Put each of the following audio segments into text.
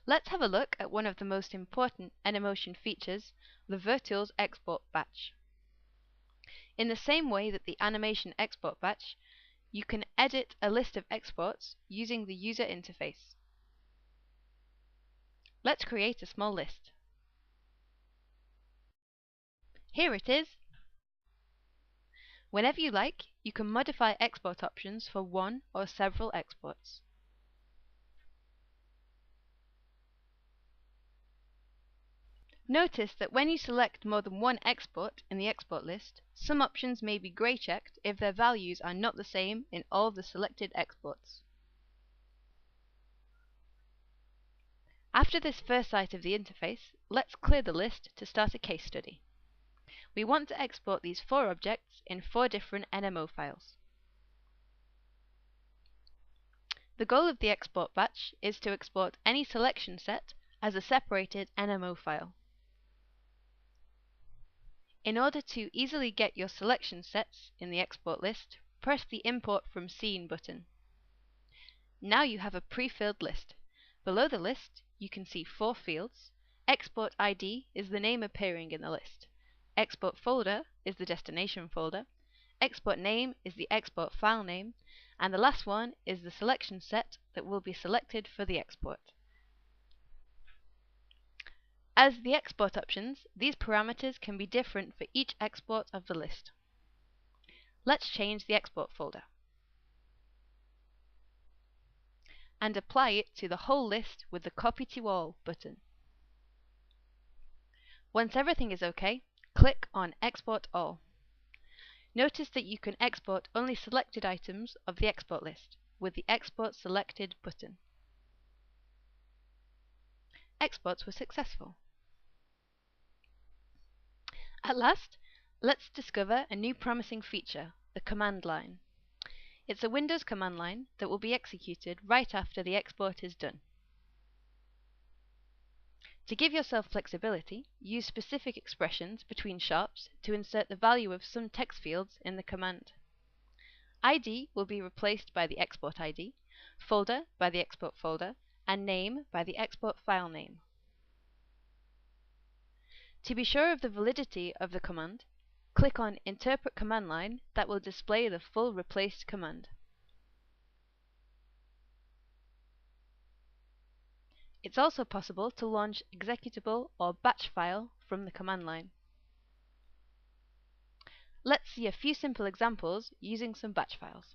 Let's have a look at one of the most important NmoTion features, the Virtools export batch. In the same way that the animation export batch, you can edit a list of exports using the user interface. Let's create a small list. Here it is. Whenever you like, you can modify export options for one or several exports. Notice that when you select more than one export in the export list, some options may be grey checked if their values are not the same in all the selected exports. After this first sight of the interface, let's clear the list to start a case study. We want to export these 4 objects in 4 different NMO files. The goal of the export batch is to export any selection set as a separated NMO file. In order to easily get your selection sets in the export list, press the Import from Scene button. Now you have a pre-filled list. Below the list, you can see 4 fields. Export ID is the name appearing in the list. Export folder is the destination folder. Export name is the export file name. And the last one is the selection set that will be selected for the export. As the export options, these parameters can be different for each export of the list. Let's change the export folder and apply it to the whole list with the Copy to All button. Once everything is OK, click on Export All. Notice that you can export only selected items of the export list with the Export Selected button. Exports were successful. At last, let's discover a new promising feature, the command line. It's a Windows command line that will be executed right after the export is done. To give yourself flexibility, use specific expressions between sharps to insert the value of some text fields in the command. ID will be replaced by the export ID, folder by the export folder, and name by the export file name. To be sure of the validity of the command, click on Interpret Command Line that will display the full replaced command. It's also possible to launch executable or batch file from the command line. Let's see a few simple examples using some batch files.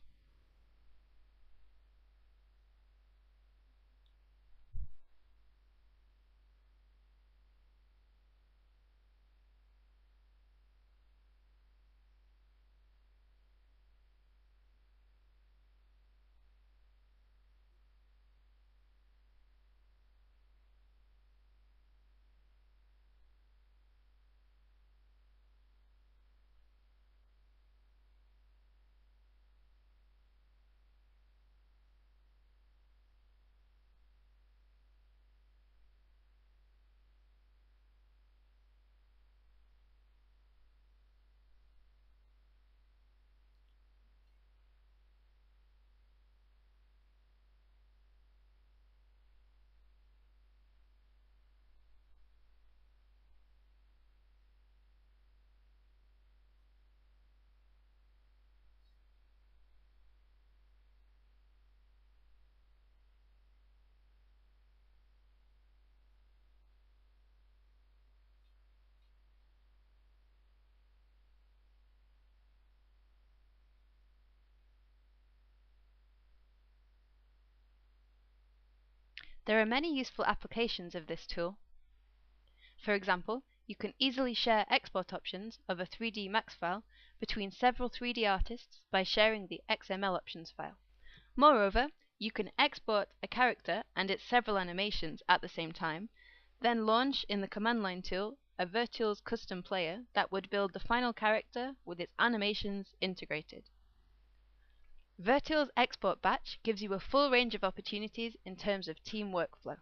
There are many useful applications of this tool. For example, you can easily share export options of a 3D Max file between several 3D artists by sharing the XML options file. Moreover, you can export a character and its several animations at the same time, then launch in the command line tool a Virtools custom player that would build the final character with its animations integrated. Virtools Export Batch gives you a full range of opportunities in terms of team workflow.